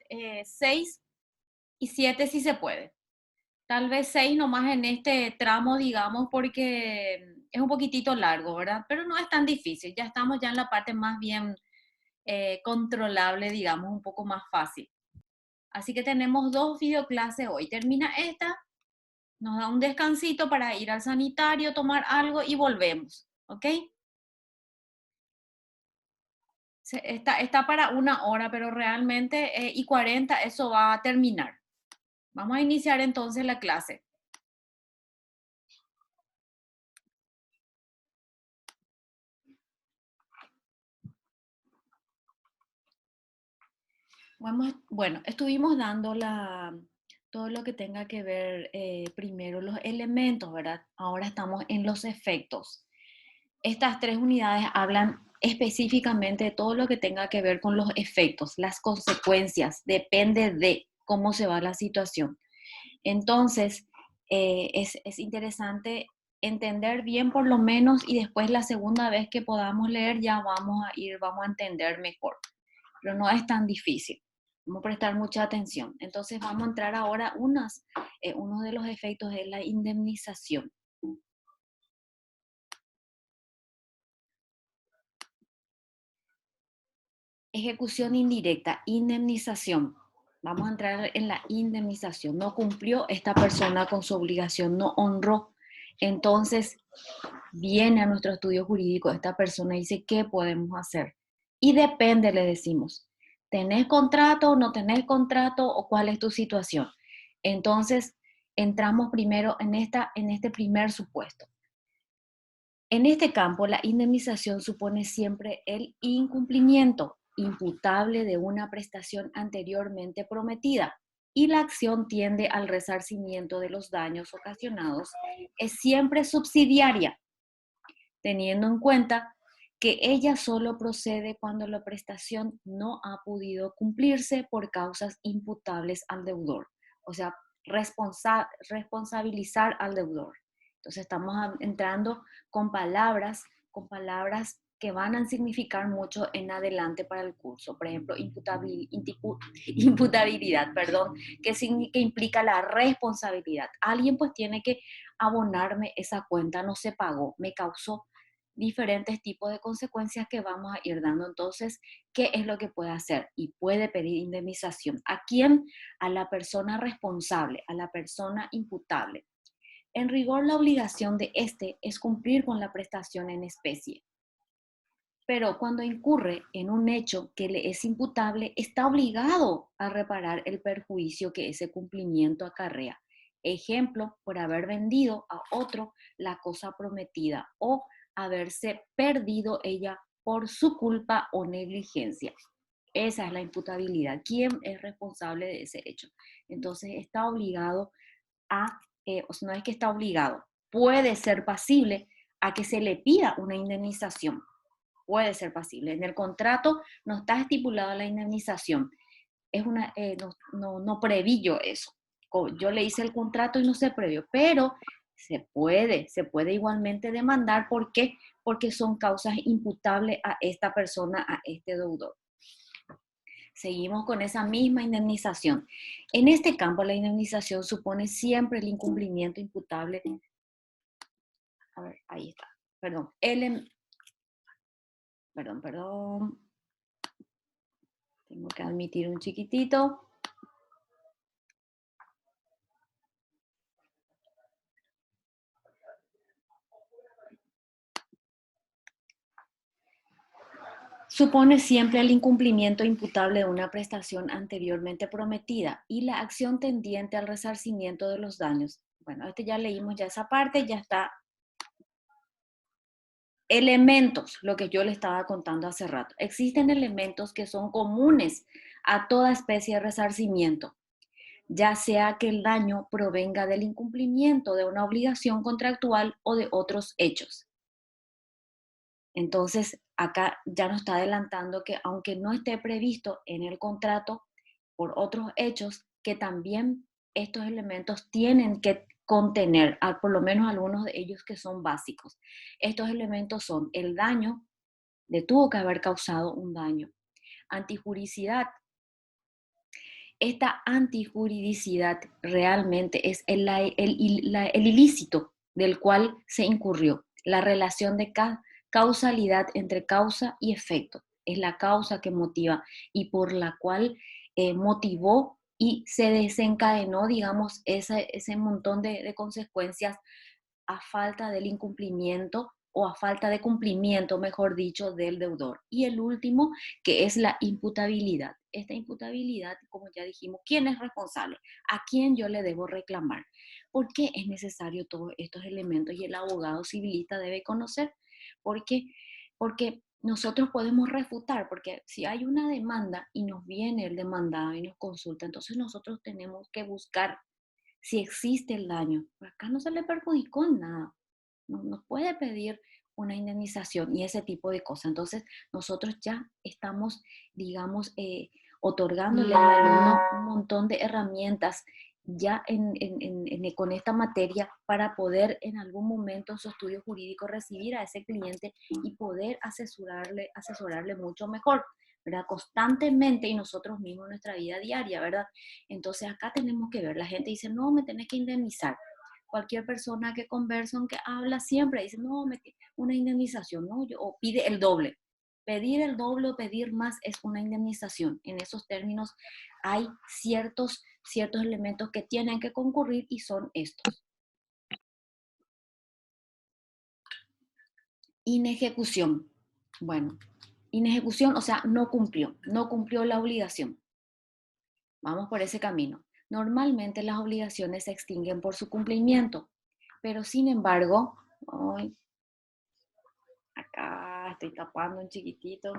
6 y 7 si se puede. Tal vez 6 nomás en este tramo, digamos, porque es un poquitito largo, ¿verdad? Pero no es tan difícil, ya estamos ya en la parte más bien controlable, digamos, un poco más fácil. Así que tenemos 2 videoclases hoy. Termina esta, nos da un descansito para ir al sanitario, tomar algo y volvemos, ¿ok? Está para 1 hora, pero realmente y 40 eso va a terminar. Vamos a iniciar entonces la clase. Bueno, estuvimos dando todo lo que tenga que ver primero los elementos, ¿verdad? Ahora estamos en los efectos. Estas 3 unidades hablan específicamente de todo lo que tenga que ver con los efectos, las consecuencias, depende de cómo se va la situación. Entonces, es interesante entender bien por lo menos y después la segunda vez que podamos leer ya vamos a entender mejor, pero no es tan difícil. Vamos a prestar mucha atención. Entonces vamos a entrar ahora uno de los efectos es la indemnización. Ejecución indirecta, indemnización. Vamos a entrar en la indemnización. No cumplió esta persona con su obligación, no honró. Entonces viene a nuestro estudio jurídico esta persona y dice, ¿qué podemos hacer? Y depende, le decimos, ¿tenés contrato o no tenés contrato o cuál es tu situación? Entonces entramos primero en este primer supuesto. En este campo, la indemnización supone siempre el incumplimiento imputable de una prestación anteriormente prometida y la acción tiende al resarcimiento de los daños ocasionados. Es siempre subsidiaria, teniendo en cuenta que ella solo procede cuando la prestación no ha podido cumplirse por causas imputables al deudor. O sea, responsabilizar al deudor. Entonces estamos entrando con palabras que van a significar mucho en adelante para el curso. Por ejemplo, imputabilidad, perdón, que implica la responsabilidad. Alguien pues tiene que abonarme esa cuenta, no se pagó, me causó diferentes tipos de consecuencias que vamos a ir dando. Entonces, ¿qué es lo que puede hacer? Y puede pedir indemnización. ¿A quién? A la persona responsable, a la persona imputable. En rigor, la obligación de este es cumplir con la prestación en especie. Pero cuando incurre en un hecho que le es imputable, está obligado a reparar el perjuicio que ese cumplimiento acarrea. Ejemplo, por haber vendido a otro la cosa prometida o haberse perdido ella por su culpa o negligencia. Esa es la imputabilidad. ¿Quién es responsable de ese hecho? Entonces está obligado o sea, no es que está obligado, puede ser pasible a que se le pida una indemnización. Puede ser pasible. En el contrato no está estipulada la indemnización. No preví yo eso. Yo le hice el contrato y no se previó, pero se puede igualmente demandar. ¿Por qué? Porque son causas imputables a esta persona, a este deudor. Seguimos con esa misma indemnización. En este campo, la indemnización supone siempre el incumplimiento imputable. A ver, ahí está. Perdón. Perdón. Tengo que admitir un chiquitito. Supone siempre el incumplimiento imputable de una prestación anteriormente prometida y la acción tendiente al resarcimiento de los daños. Bueno, ya leímos ya esa parte, ya está. Elementos, lo que yo le estaba contando hace rato. Existen elementos que son comunes a toda especie de resarcimiento, ya sea que el daño provenga del incumplimiento de una obligación contractual o de otros hechos. Entonces, acá ya nos está adelantando que aunque no esté previsto en el contrato por otros hechos, que también estos elementos tienen que contener, por lo menos algunos de ellos que son básicos. Estos elementos son el daño, le tuvo que haber causado un daño. Antijuricidad, Esta antijuridicidad realmente es el ilícito del cual se incurrió, la relación de causalidad entre causa y efecto. Es la causa que motiva y por la cual motivó y se desencadenó, digamos, ese montón de consecuencias a falta del incumplimiento o a falta de cumplimiento, mejor dicho, del deudor. Y el último, que es la imputabilidad. Esta imputabilidad, como ya dijimos, ¿quién es responsable? ¿A quién yo le debo reclamar? ¿Por qué es necesario todos estos elementos y el abogado civilista debe conocer? ¿Por qué? Porque nosotros podemos refutar, porque si hay una demanda y nos viene el demandado y nos consulta, entonces nosotros tenemos que buscar si existe el daño. Acá no se le perjudicó en nada. No puede pedir una indemnización y ese tipo de cosas. Entonces, nosotros ya estamos, digamos, otorgándole al alumno un montón de herramientas ya con esta materia para poder en algún momento en su estudio jurídico recibir a ese cliente y poder asesorarle mucho mejor, ¿verdad? Constantemente y nosotros mismos en nuestra vida diaria, ¿verdad? Entonces acá tenemos que ver, la gente dice, no, me tenés que indemnizar. Cualquier persona que conversa, que habla siempre, dice, no, una indemnización, ¿no? O pide el doble. Pedir el doble o pedir más es una indemnización. En esos términos hay ciertos elementos que tienen que concurrir y son estos. Inejecución. Bueno, inejecución, o sea, no cumplió la obligación. Vamos por ese camino. Normalmente las obligaciones se extinguen por su cumplimiento, pero sin embargo, ay, acá estoy tapando un chiquitito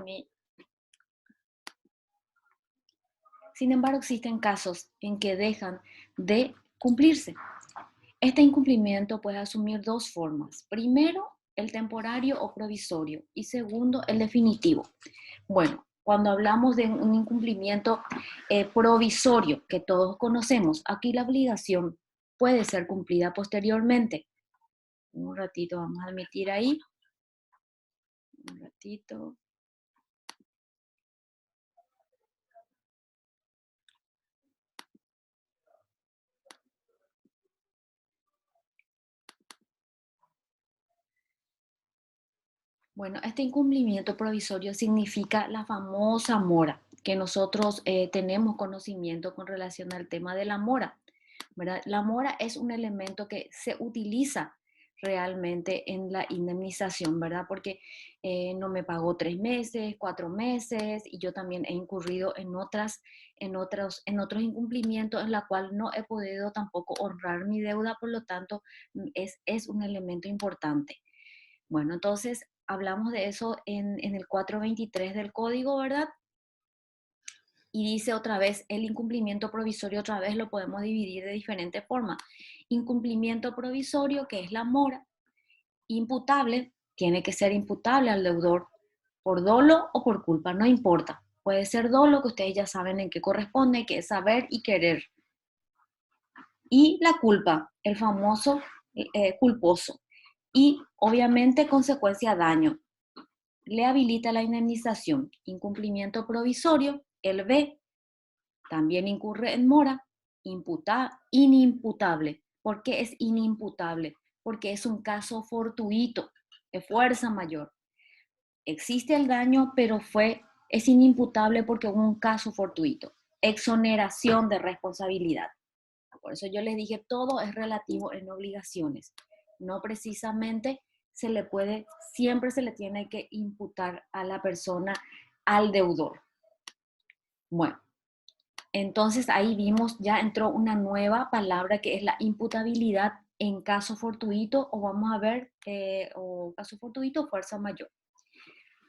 Sin embargo, existen casos en que dejan de cumplirse. Este incumplimiento puede asumir dos formas. Primero, el temporario o provisorio y segundo, el definitivo. Bueno, cuando hablamos de un incumplimiento provisorio que todos conocemos, aquí la obligación puede ser cumplida posteriormente. Un ratito, vamos a admitir ahí. Un ratito. Bueno, este incumplimiento provisorio significa la famosa mora, que nosotros tenemos conocimiento con relación al tema de la mora, ¿verdad? La mora es un elemento que se utiliza realmente en la indemnización, ¿verdad? Porque no me pagó 3 meses, 4 meses, y yo también he incurrido en otros incumplimientos en la cual no he podido tampoco honrar mi deuda, por lo tanto, es un elemento importante. Bueno, entonces hablamos de eso en el 423 del código, ¿verdad? Y dice otra vez, el incumplimiento provisorio otra vez lo podemos dividir de diferentes formas. Incumplimiento provisorio, que es la mora, imputable, tiene que ser imputable al deudor por dolo o por culpa, no importa. Puede ser dolo, que ustedes ya saben en qué corresponde, que es saber y querer. Y la culpa, el famoso culposo. Y obviamente consecuencia daño. Le habilita la indemnización. Incumplimiento provisorio, el B, también incurre en mora, inimputable. ¿Por qué es inimputable? Porque es un caso fortuito, de fuerza mayor. Existe el daño, pero es inimputable porque hubo un caso fortuito. Exoneración de responsabilidad. Por eso yo les dije, todo es relativo en obligaciones. No precisamente siempre se le tiene que imputar a la persona, al deudor. Bueno, entonces ahí vimos, ya entró una nueva palabra que es la imputabilidad en caso fortuito, o vamos a ver, o caso fortuito, fuerza mayor.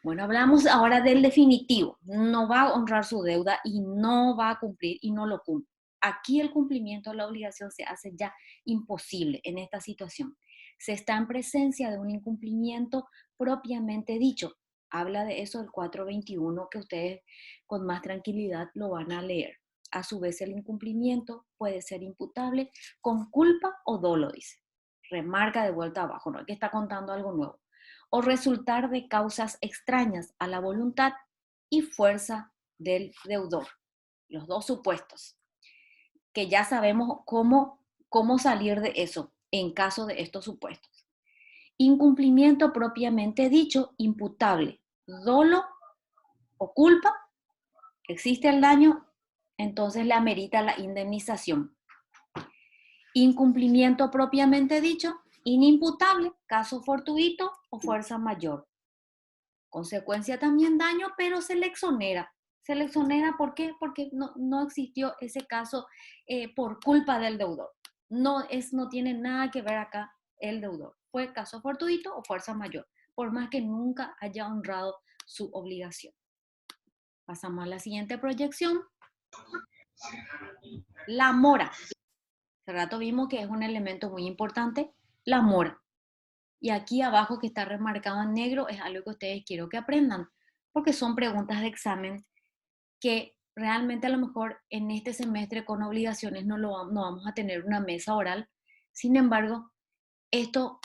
Bueno, hablamos ahora del definitivo. No va a honrar su deuda y no va a cumplir y no lo cumple. Aquí el cumplimiento de la obligación se hace ya imposible en esta situación. Se está en presencia de un incumplimiento propiamente dicho. Habla de eso el 421, que ustedes con más tranquilidad lo van a leer. A su vez, el incumplimiento puede ser imputable con culpa o dolo, dice. Remarca de vuelta abajo, no es que está contando algo nuevo. O resultar de causas extrañas a la voluntad y fuerza del deudor. Los dos supuestos. que ya sabemos cómo salir de eso en caso de estos supuestos. Incumplimiento propiamente dicho, imputable, dolo o culpa, existe el daño, entonces le amerita la indemnización. Incumplimiento propiamente dicho, inimputable, caso fortuito o fuerza mayor. Consecuencia también daño, pero se le exonera. Se le exonera, ¿por qué? Porque no existió ese caso por culpa del deudor. No tiene nada que ver acá el deudor. Fue caso fortuito o fuerza mayor, por más que nunca haya honrado su obligación. Pasamos a la siguiente proyección. La mora. Hace rato vimos que es un elemento muy importante, la mora. Y aquí abajo que está remarcado en negro es algo que ustedes quiero que aprendan, porque son preguntas de examen que realmente a lo mejor en este semestre con obligaciones no vamos a tener una mesa oral. Sin embargo, esto,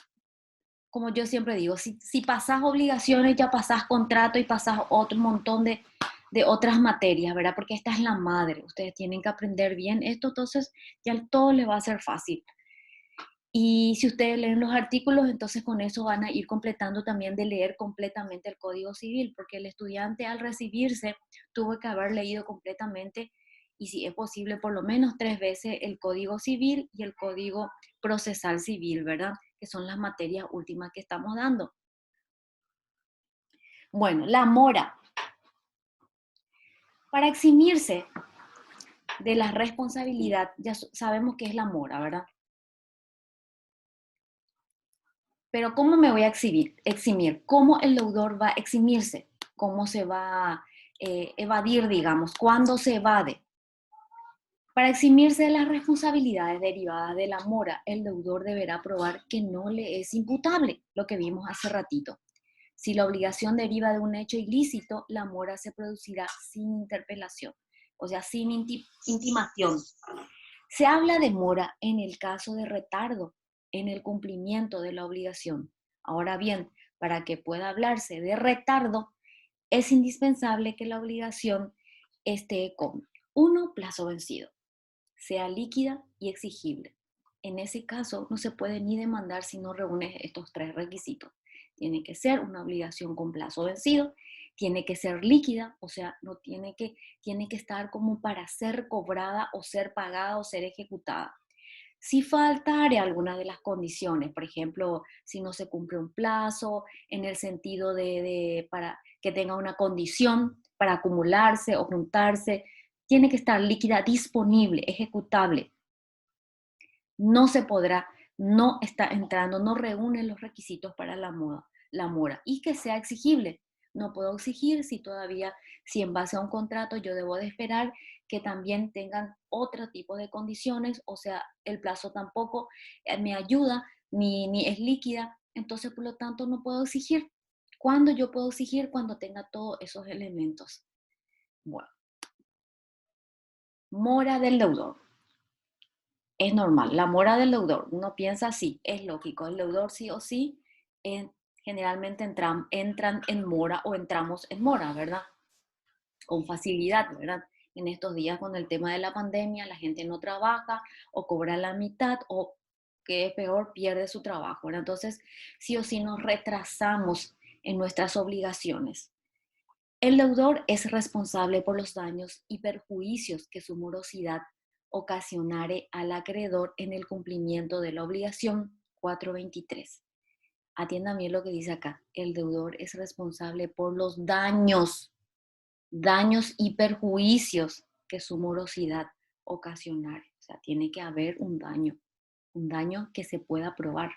como yo siempre digo, si pasás obligaciones, ya pasás contrato y pasás otro montón de otras materias, ¿verdad? Porque esta es la madre. Ustedes tienen que aprender bien esto, entonces ya todo les va a ser fácil. Y si ustedes leen los artículos, entonces con eso van a ir completando también de leer completamente el Código Civil, porque el estudiante al recibirse tuvo que haber leído completamente, y si es posible, por lo menos 3 veces el Código Civil y el Código Procesal Civil, ¿verdad? Que son las materias últimas que estamos dando. Bueno, la mora. Para eximirse de la responsabilidad, ya sabemos qué es la mora, ¿verdad? Pero ¿cómo me voy a eximir? ¿Cómo el deudor va a eximirse? ¿Cómo se va a evadir, digamos? ¿Cuándo se evade? Para eximirse de las responsabilidades derivadas de la mora, el deudor deberá probar que no le es imputable, lo que vimos hace ratito. Si la obligación deriva de un hecho ilícito, la mora se producirá sin interpelación, o sea, sin intimación. Se habla de mora en el caso de retardo en el cumplimiento de la obligación. Ahora bien, para que pueda hablarse de retardo, es indispensable que la obligación esté con 1, plazo vencido, sea líquida y exigible. En ese caso, no se puede ni demandar si no reúne estos 3 requisitos. Tiene que ser una obligación con plazo vencido, tiene que ser líquida, o sea, no tiene que estar como para ser cobrada o ser pagada o ser ejecutada. Si faltare alguna de las condiciones, por ejemplo, si no se cumple un plazo, en el sentido para que tenga una condición para acumularse o juntarse, tiene que estar líquida, disponible, ejecutable. No se podrá, no está entrando, no reúne los requisitos para la mora, y que sea exigible. No puedo exigir si en base a un contrato yo debo de esperar que también tengan otro tipo de condiciones, o sea, el plazo tampoco me ayuda, ni es líquida, entonces por lo tanto no puedo exigir. ¿Cuándo yo puedo exigir? Cuando tenga todos esos elementos. Bueno, mora del deudor. Es normal, la mora del deudor, uno piensa así, es lógico, el deudor sí o sí, generalmente entran en mora o entramos en mora, ¿verdad? Con facilidad, ¿verdad? En estos días con el tema de la pandemia, la gente no trabaja o cobra la mitad o, que es peor, pierde su trabajo, ¿verdad? Entonces, sí o sí nos retrasamos en nuestras obligaciones. El deudor es responsable por los daños y perjuicios que su morosidad ocasionare al acreedor en el cumplimiento de la obligación 423. Atiendan bien lo que dice acá. El deudor es responsable por los daños y perjuicios que su morosidad ocasionare. O sea, tiene que haber un daño que se pueda probar.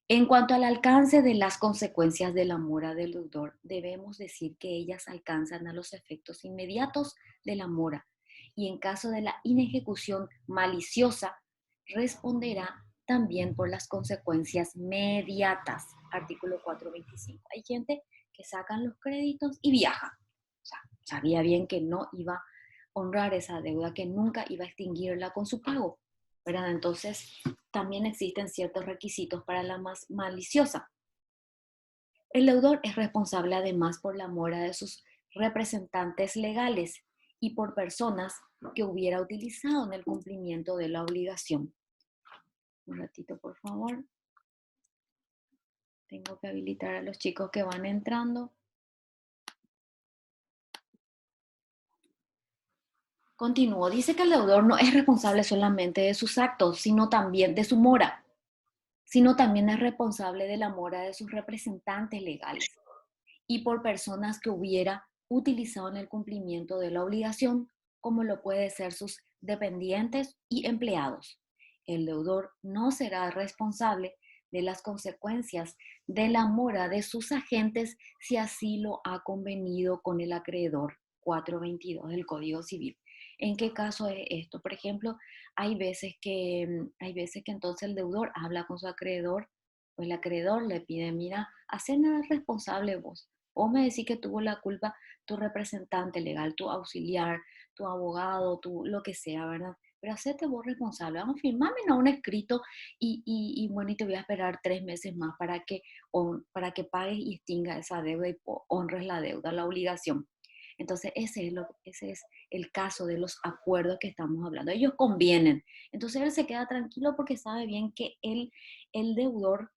En cuanto al alcance de las consecuencias de la mora del deudor, debemos decir que ellas alcanzan a los efectos inmediatos de la mora, y en caso de la inejecución maliciosa, responderá también por las consecuencias mediatas. Artículo 425. Hay gente que sacan los créditos y viaja. O sea, sabía bien que no iba a honrar esa deuda, que nunca iba a extinguirla con su pago, ¿verdad? Entonces, también existen ciertos requisitos para la más maliciosa. El deudor es responsable además por la mora de sus representantes legales y por personas que hubiera utilizado en el cumplimiento de la obligación. Un ratito, por favor. Tengo que habilitar a los chicos que van entrando. Continúo. Dice que el deudor no es responsable solamente de sus actos, sino también de su mora, sino también es responsable de la mora de sus representantes legales y por personas que hubiera utilizado en el cumplimiento de la obligación, como lo puede ser sus dependientes y empleados. El deudor no será responsable de las consecuencias de la mora de sus agentes si así lo ha convenido con el acreedor. 422 del Código Civil. ¿En qué caso es esto? Por ejemplo, hay veces que entonces el deudor habla con su acreedor, pues el acreedor le pide, mira, haceme responsable vos. Vos me decís que tuvo la culpa tu representante legal, tu auxiliar, tu abogado, lo que sea, ¿verdad? Pero hacete vos responsable. Vamos a firmarme en un escrito y bueno, y te voy a esperar 3 meses más para que pagues y extinga esa deuda y honres la deuda, la obligación. Entonces, ese es el caso de los acuerdos que estamos hablando. Ellos convienen. Entonces, él se queda tranquilo porque sabe bien que el deudor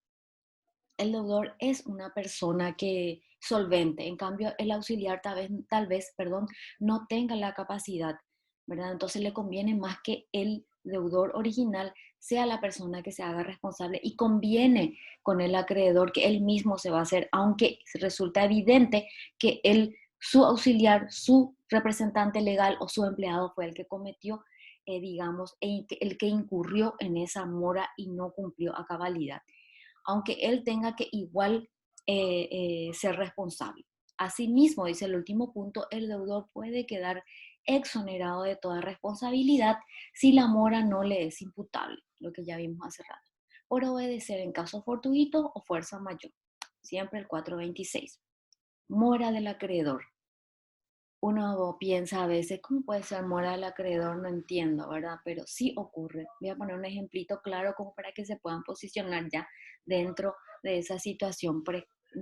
el deudor es una persona que solvente, en cambio el auxiliar tal vez, perdón, no tenga la capacidad, ¿verdad? Entonces le conviene más que el deudor original sea la persona que se haga responsable y conviene con el acreedor que él mismo se va a hacer, aunque resulta evidente que su auxiliar, su representante legal o su empleado fue el que cometió, digamos, el que incurrió en esa mora y no cumplió a cabalidad, aunque él tenga que igual ser responsable. Asimismo, dice el último punto, el deudor puede quedar exonerado de toda responsabilidad si la mora no le es imputable, lo que ya vimos hace rato, por obedecer en caso fortuito o fuerza mayor. Siempre el 426. Mora del acreedor. Uno piensa a veces, ¿cómo puede ser mora del acreedor? No entiendo, ¿verdad? Pero sí ocurre. Voy a poner un ejemplito claro como para que se puedan posicionar ya dentro de esa situación.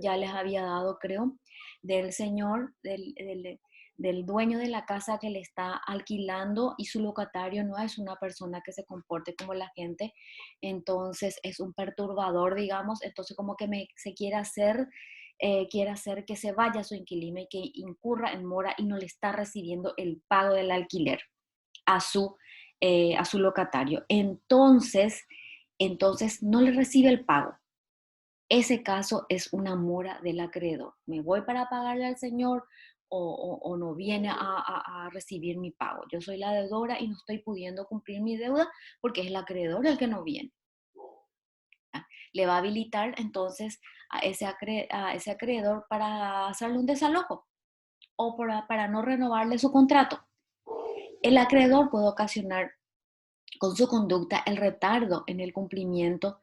Ya les había dado, creo, del señor, del dueño de la casa que le está alquilando y su locatario no es una persona que se comporte como la gente, entonces es un perturbador, digamos, entonces como que se quiere hacer que se vaya su inquilino y que incurra en mora y no le está recibiendo el pago del alquiler a su locatario. Entonces no le recibe el pago. Ese caso es una mora del acreedor. Me voy para pagarle al señor o no viene a recibir mi pago. Yo soy la deudora y no estoy pudiendo cumplir mi deuda porque es el acreedor el que no viene. Le va a habilitar entonces a ese acreedor para hacerle un desalojo o para no renovarle su contrato. El acreedor puede ocasionar con su conducta el retardo en el cumplimiento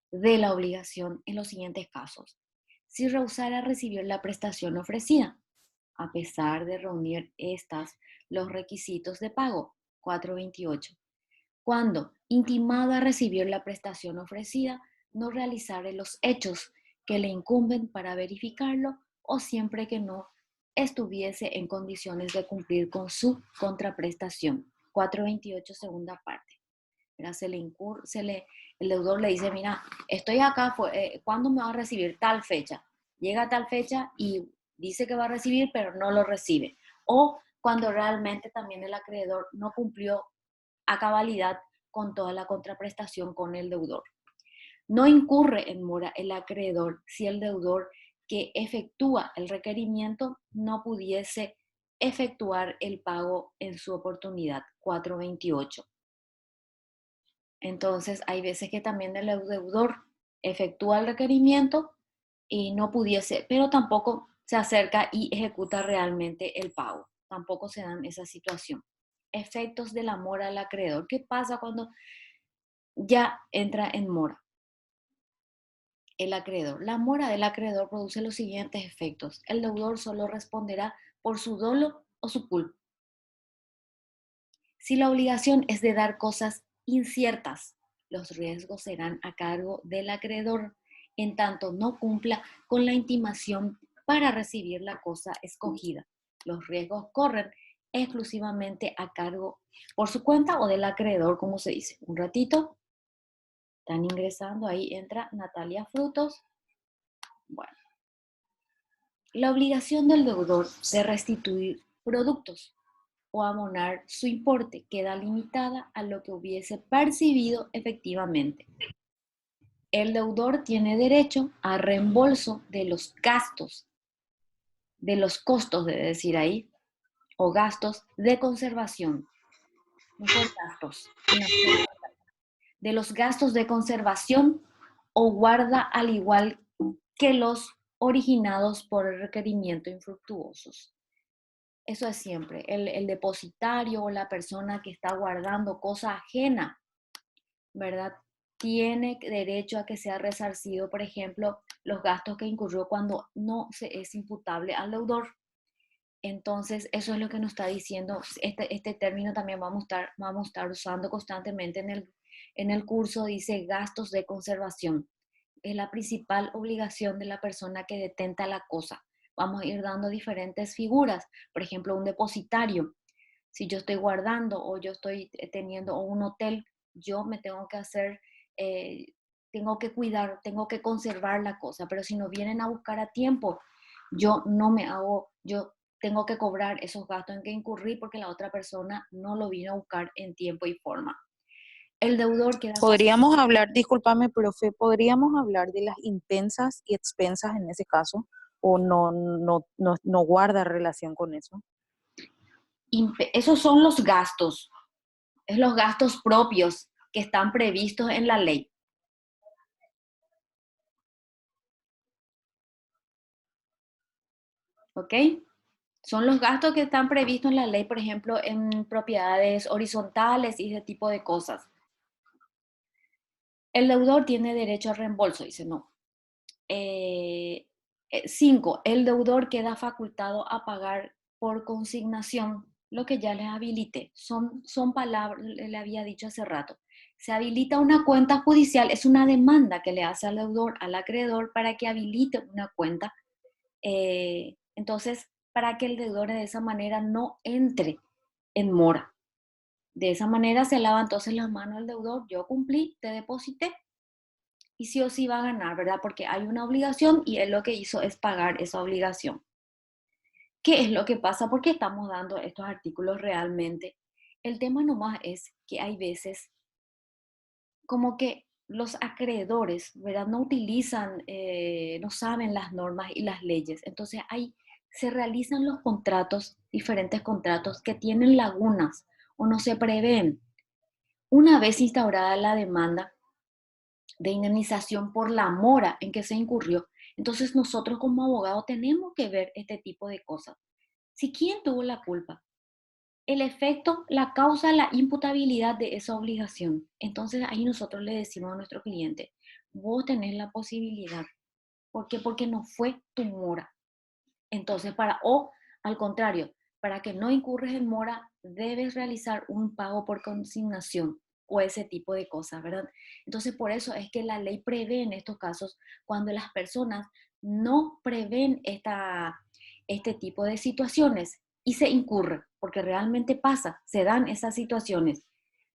de la obligación en los siguientes casos. Si rehusara recibir la prestación ofrecida, a pesar de reunir los requisitos de pago, 428. Cuando, intimado a recibir la prestación ofrecida, no realizare los hechos que le incumben para verificarlo o siempre que no estuviese en condiciones de cumplir con su contraprestación. 428, segunda parte. Mira, el deudor le dice, mira, estoy acá, ¿cuándo me va a recibir? Tal fecha. Llega a tal fecha y dice que va a recibir, pero no lo recibe. O cuando realmente también el acreedor no cumplió a cabalidad con toda la contraprestación con el deudor. No incurre en mora el acreedor si el deudor que efectúa el requerimiento no pudiese efectuar el pago en su oportunidad. 428. Entonces, hay veces que también el deudor efectúa el requerimiento y no pudiese, pero tampoco se acerca y ejecuta realmente el pago. Tampoco se dan esa situación. Efectos de la mora al acreedor. ¿Qué pasa cuando ya entra en mora el acreedor? La mora del acreedor produce los siguientes efectos. El deudor solo responderá por su dolo o su culpa. Si la obligación es de dar cosas inciertas, los riesgos serán a cargo del acreedor, en tanto no cumpla con la intimación para recibir la cosa escogida. Los riesgos corren exclusivamente a cargo por su cuenta o del acreedor, como se dice. Un ratito, están ingresando, ahí entra Natalia Frutos. Bueno, la obligación del deudor de restituir productos o abonar su importe queda limitada a lo que hubiese percibido efectivamente. El deudor tiene derecho a reembolso de los gastos, de los costos, debe decir ahí, o gastos de conservación, mejor gastos, de los gastos de conservación o guarda al igual que los originados por el requerimiento infructuosos. Eso es siempre, el depositario o la persona que está guardando cosa ajena, ¿verdad? Tiene derecho a que sea resarcido, por ejemplo, los gastos que incurrió cuando no se es imputable al deudor. Entonces, eso es lo que nos está diciendo. Este término también vamos a estar usando constantemente en el curso. Dice gastos de conservación. Es la principal obligación de la persona que detenta la cosa. Vamos a ir dando diferentes figuras. Por ejemplo, un depositario. Si yo estoy guardando o yo estoy teniendo un hotel, yo me tengo que hacer, tengo que cuidar, tengo que conservar la cosa. Pero si no vienen a buscar a tiempo, yo no me hago, yo tengo que cobrar esos gastos en que incurrí porque la otra persona no lo vino a buscar en tiempo y forma. El deudor queda facultado. Podríamos hablar, discúlpame, profe, podríamos hablar de las intensas y expensas en ese caso, o no guarda relación con eso. Esos son los gastos, es los gastos propios que están previstos en la ley. ¿Ok? Son los gastos que están previstos en la ley, por ejemplo, en propiedades horizontales y ese tipo de cosas. El deudor tiene derecho a reembolso, dice no. 5. El deudor queda facultado a pagar por consignación lo que ya les habilite. Son palabras, le había dicho hace rato. Se habilita una cuenta judicial, es una demanda que le hace al deudor, al acreedor, para que habilite una cuenta. Entonces, para que el deudor de esa manera no entre en mora. De esa manera se lava entonces las manos al deudor, yo cumplí, te deposité, y sí o sí va a ganar, ¿verdad? Porque hay una obligación y él lo que hizo es pagar esa obligación. ¿Qué es lo que pasa? ¿Por qué estamos dando estos artículos realmente? El tema nomás es que hay veces como que los acreedores, ¿verdad? No utilizan, no saben las normas y las leyes. Entonces se realizan los contratos, diferentes contratos que tienen lagunas o no se prevén. Una vez instaurada la demanda de indemnización por la mora en que se incurrió, entonces nosotros como abogados tenemos que ver este tipo de cosas. Si quién tuvo la culpa, el efecto, la causa, la imputabilidad de esa obligación. Entonces ahí nosotros le decimos a nuestro cliente, vos tenés la posibilidad. ¿Por qué? Porque no fue tu mora. Entonces, o al contrario, para que no incurres en mora, debes realizar un pago por consignación o ese tipo de cosas, ¿verdad? Entonces, por eso es que la ley prevé en estos casos cuando las personas no prevén este tipo de situaciones y se incurre, porque realmente pasa, se dan esas situaciones,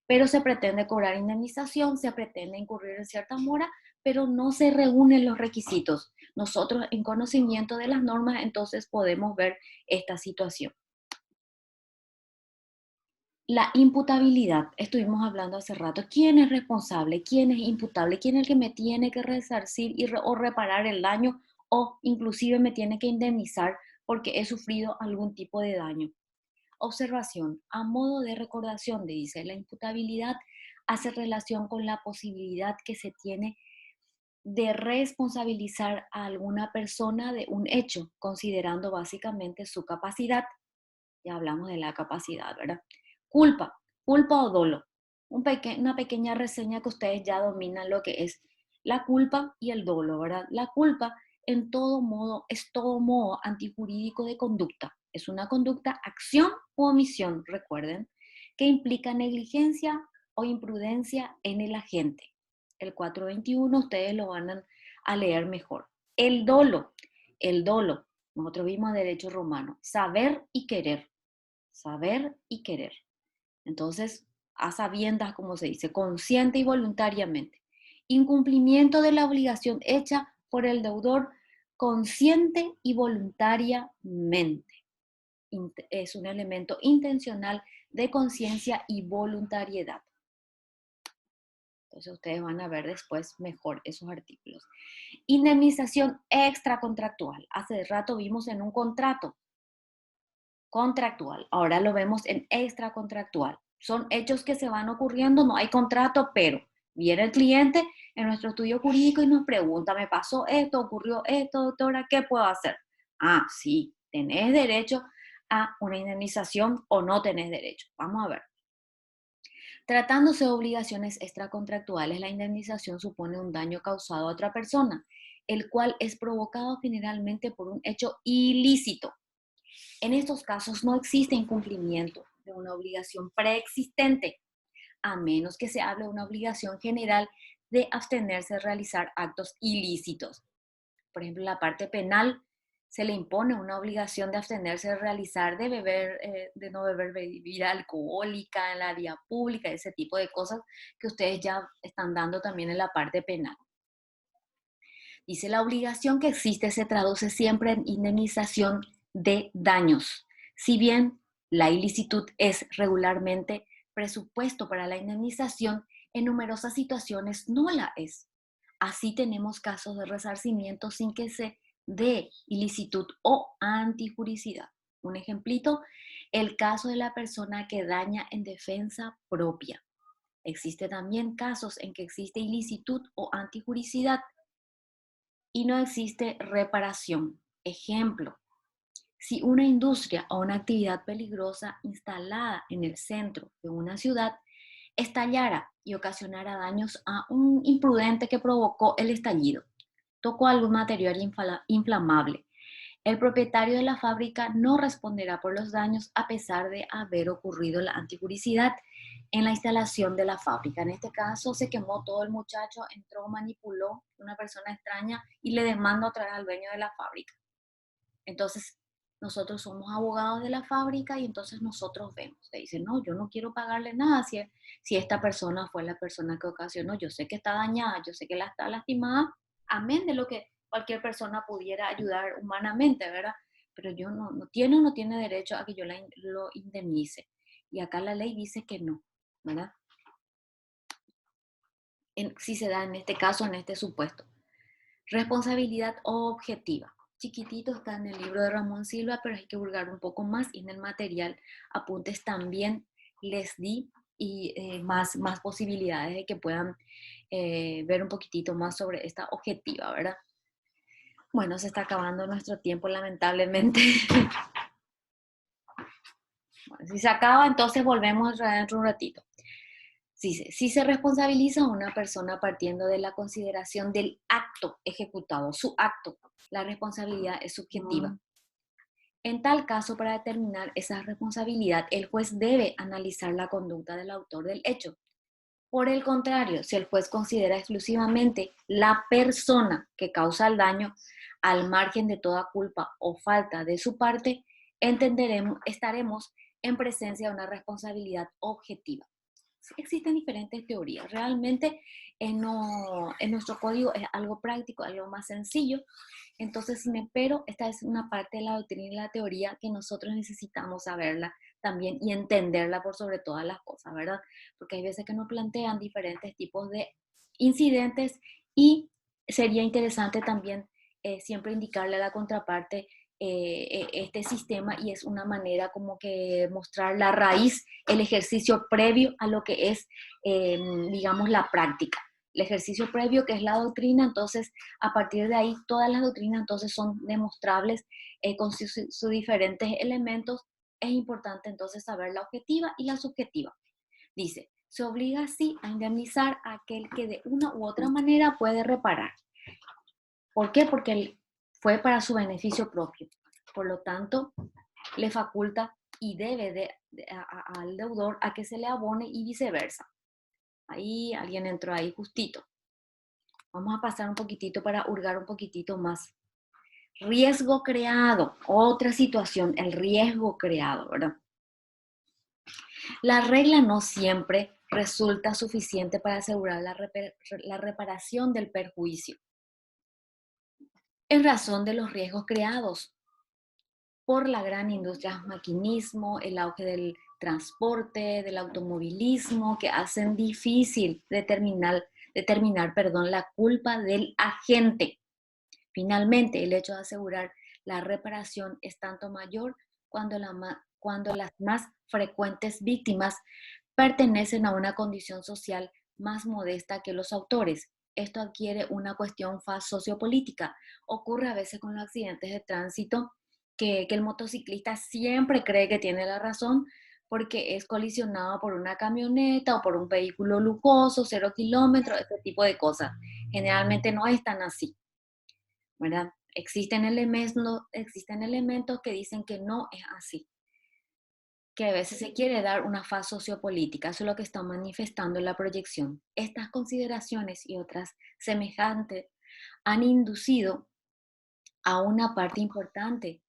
pero se pretende cobrar indemnización, se pretende incurrir en cierta mora, pero no se reúnen los requisitos. Nosotros en conocimiento de las normas entonces podemos ver esta situación. La imputabilidad, estuvimos hablando hace rato, ¿quién es responsable? ¿Quién es imputable? ¿Quién es el que me tiene que resarcir o reparar el daño o inclusive me tiene que indemnizar porque he sufrido algún tipo de daño? Observación, a modo de recordación, dice, la imputabilidad hace relación con la posibilidad que se tiene de responsabilizar a alguna persona de un hecho, considerando básicamente su capacidad. Ya hablamos de la capacidad, ¿verdad? Culpa, culpa o dolo. Una pequeña reseña que ustedes ya dominan lo que es la culpa y el dolo, ¿verdad? La culpa en todo modo es todo modo antijurídico de conducta. Es una conducta, acción u omisión, recuerden, que implica negligencia o imprudencia en el agente. El 421 ustedes lo van a leer mejor. El dolo, nosotros vimos derecho romano, saber y querer. saber y querer. Entonces, a sabiendas, como se dice, consciente y voluntariamente. Incumplimiento de la obligación hecha por el deudor consciente y voluntariamente. Es un elemento intencional de conciencia y voluntariedad. Entonces ustedes van a ver después mejor esos artículos. Indemnización extracontractual. Hace rato vimos en un contrato contractual, ahora lo vemos en extracontractual. Son hechos que se van ocurriendo, no hay contrato, pero viene el cliente en nuestro estudio jurídico y nos pregunta, me pasó esto, ocurrió esto, doctora, ¿qué puedo hacer? Ah, sí, tenés derecho a una indemnización o no tenés derecho. Vamos a ver. Tratándose de obligaciones extracontractuales, la indemnización supone un daño causado a otra persona, el cual es provocado generalmente por un hecho ilícito. En estos casos no existe incumplimiento de una obligación preexistente, a menos que se hable de una obligación general de abstenerse de realizar actos ilícitos. Por ejemplo, en la parte penal se le impone una obligación de abstenerse de realizar, de beber, de no beber bebida alcohólica en la vía pública, ese tipo de cosas que ustedes ya están dando también en la parte penal. Dice, la obligación que existe se traduce siempre en indemnización de daños. Si bien la ilicitud es regularmente presupuesto para la indemnización, en numerosas situaciones no la es. Así tenemos casos de resarcimiento sin que se dé ilicitud o antijuricidad. Un ejemplito, el caso de la persona que daña en defensa propia. Existe también casos en que existe ilicitud o antijuricidad y no existe reparación. Ejemplo, si una industria o una actividad peligrosa instalada en el centro de una ciudad estallara y ocasionara daños a un imprudente que provocó el estallido, tocó algún material inflamable, el propietario de la fábrica no responderá por los daños a pesar de haber ocurrido la antijuricidad en la instalación de la fábrica. En este caso se quemó todo el muchacho, entró, manipuló una persona extraña y le demanda otra vez al dueño de la fábrica. Entonces, nosotros somos abogados de la fábrica y entonces nosotros vemos. Le dicen, no, yo no quiero pagarle nada si esta persona fue la persona que ocasionó. Yo sé que está dañada, yo sé que la está lastimada, amén de lo que cualquier persona pudiera ayudar humanamente, ¿verdad? Pero yo no tiene o no tiene derecho a que yo lo indemnice. Y acá la ley dice que no, ¿verdad? Si se da en este caso, en este supuesto. Responsabilidad objetiva. Chiquitito está en el libro de Ramón Silva, pero hay que hurgar un poco más y en el material apuntes también les di y más posibilidades de que puedan ver un poquitito más sobre esta objetiva, ¿verdad? Bueno, se está acabando nuestro tiempo, lamentablemente. Bueno, si se acaba, entonces volvemos dentro de un ratito. Si se responsabiliza a una persona partiendo de la consideración del acto ejecutado, su acto, la responsabilidad es subjetiva. En tal caso, para determinar esa responsabilidad, el juez debe analizar la conducta del autor del hecho. Por el contrario, si el juez considera exclusivamente la persona que causa el daño, al margen de toda culpa o falta de su parte, estaremos en presencia de una responsabilidad objetiva. Existen diferentes teorías. Realmente en nuestro código es algo práctico, algo más sencillo. Entonces, pero esta es una parte de la doctrina y la teoría que nosotros necesitamos saberla también y entenderla por sobre todas las cosas, ¿verdad? Porque hay veces que nos plantean diferentes tipos de incidentes y sería interesante también siempre indicarle a la contraparte este sistema y es una manera como que mostrar la raíz, el ejercicio previo a lo que es, digamos, la práctica. El ejercicio previo que es la doctrina, entonces a partir de ahí todas las doctrinas entonces son demostrables con sus diferentes elementos. Es importante entonces saber la objetiva y la subjetiva. Dice, se obliga así a indemnizar a aquel que de una u otra manera puede reparar. ¿Por qué? Porque fue para su beneficio propio. Por lo tanto, le faculta y debe al deudor a que se le abone y viceversa. Ahí alguien entró ahí justito. Vamos a pasar un poquitito para hurgar un poquitito más. Riesgo creado, otra situación, el riesgo creado, ¿verdad? La regla no siempre resulta suficiente para asegurar la reparación del perjuicio, en razón de los riesgos creados por la gran industria del maquinismo, el auge del transporte, del automovilismo, que hacen difícil determinar la culpa del agente. Finalmente, el hecho de asegurar la reparación es tanto mayor cuando las más frecuentes víctimas pertenecen a una condición social más modesta que los autores. Esto adquiere una cuestión faz sociopolítica. Ocurre a veces con los accidentes de tránsito que el motociclista siempre cree que tiene la razón porque es colisionado por una camioneta o por un vehículo lujoso, 0 kilómetros, este tipo de cosas. Generalmente no es tan así, ¿verdad? Existen elementos que dicen que no es así, que a veces se quiere dar una faz sociopolítica, eso es lo que está manifestando la proyección. Estas consideraciones y otras semejantes han inducido a una parte importante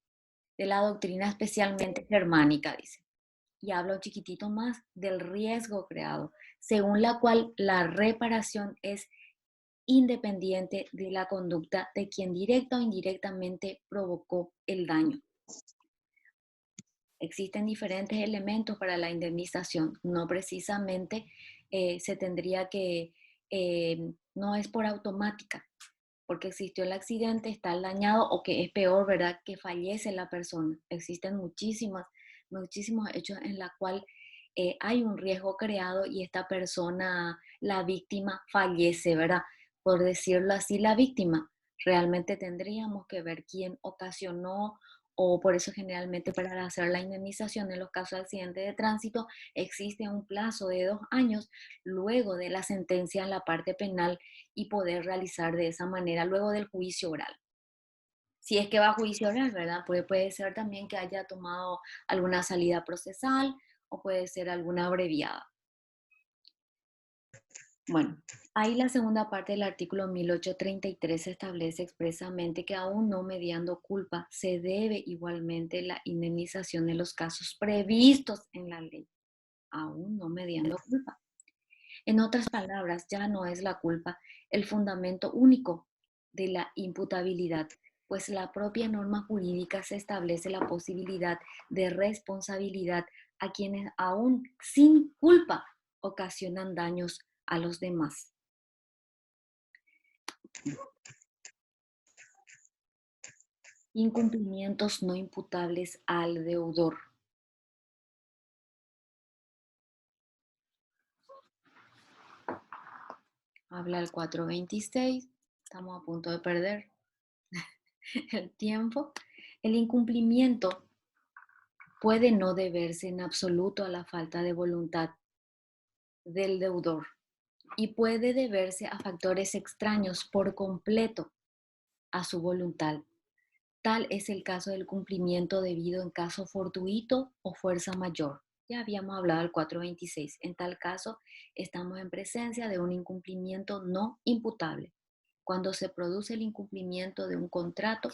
de la doctrina especialmente germánica, dice. Y habla un chiquitito más del riesgo creado, según la cual la reparación es independiente de la conducta de quien directa o indirectamente provocó el daño. Existen diferentes elementos para la indemnización, no precisamente se tendría que, no es por automática, porque existió el accidente, está el dañado o que es peor, ¿verdad? Que fallece la persona. Existen muchísimos hechos en la cual hay un riesgo creado y esta persona, la víctima, fallece, ¿verdad? Por decirlo así, la víctima. Realmente tendríamos que ver quién ocasionó o por eso generalmente para hacer la indemnización en los casos de accidentes de tránsito existe un plazo de 2 años luego de la sentencia en la parte penal y poder realizar de esa manera luego del juicio oral. Si es que va a juicio oral, ¿verdad? Puede ser también que haya tomado alguna salida procesal o puede ser alguna abreviada. Bueno, ahí la segunda parte del artículo 1833 establece expresamente que aún no mediando culpa se debe igualmente la indemnización de los casos previstos en la ley, aún no mediando culpa. En otras palabras, ya no es la culpa el fundamento único de la imputabilidad, pues la propia norma jurídica se establece la posibilidad de responsabilidad a quienes aún sin culpa ocasionan daños a los demás. Incumplimientos no imputables al deudor. Habla el 426, estamos a punto de perder el tiempo. El incumplimiento puede no deberse en absoluto a la falta de voluntad del deudor y puede deberse a factores extraños por completo a su voluntad. Tal es el caso del cumplimiento debido en caso fortuito o fuerza mayor. Ya habíamos hablado del 426. En tal caso, estamos en presencia de un incumplimiento no imputable. Cuando se produce el incumplimiento de un contrato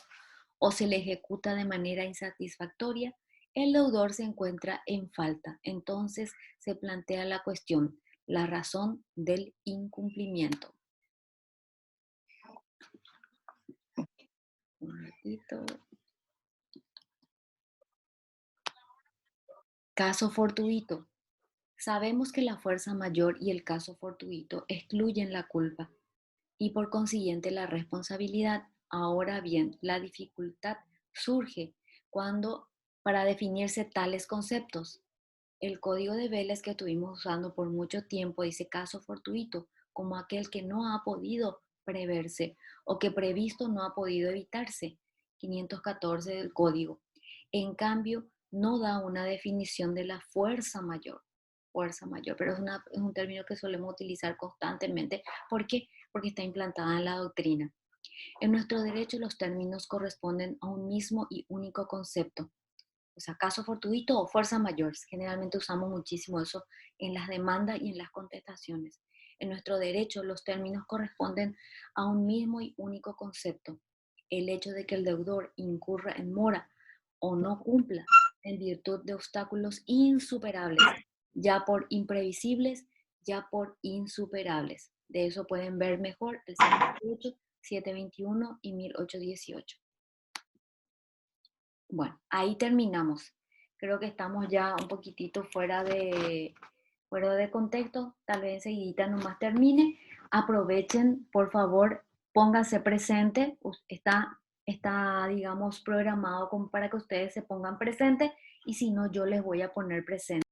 o se le ejecuta de manera insatisfactoria, el deudor se encuentra en falta. Entonces se plantea la cuestión, la razón del incumplimiento. Un ratito. Caso fortuito. Sabemos que la fuerza mayor y el caso fortuito excluyen la culpa y por consiguiente la responsabilidad. Ahora bien, la dificultad surge cuando para definirse tales conceptos. El código de Vélez que estuvimos usando por mucho tiempo dice caso fortuito como aquel que no ha podido preverse o que previsto no ha podido evitarse. 514 del código. En cambio, no da una definición de la fuerza mayor, pero es un término que solemos utilizar constantemente. ¿Por qué? Porque está implantada en la doctrina. En nuestro derecho los términos corresponden a un mismo y único concepto, o sea, caso fortuito o fuerza mayor. Generalmente usamos muchísimo eso en las demandas y en las contestaciones. En nuestro derecho los términos corresponden a un mismo y único concepto, el hecho de que el deudor incurra en mora o no cumpla en virtud de obstáculos insuperables, ya por imprevisibles, ya por insuperables. De eso pueden ver mejor el 728, 721 y 1818. Bueno, ahí terminamos. Creo que estamos ya un poquitito fuera de contexto. Tal vez enseguida nomás termine. Aprovechen, por favor, pónganse presente. Está, digamos, programado como para que ustedes se pongan presente y si no, yo les voy a poner presente.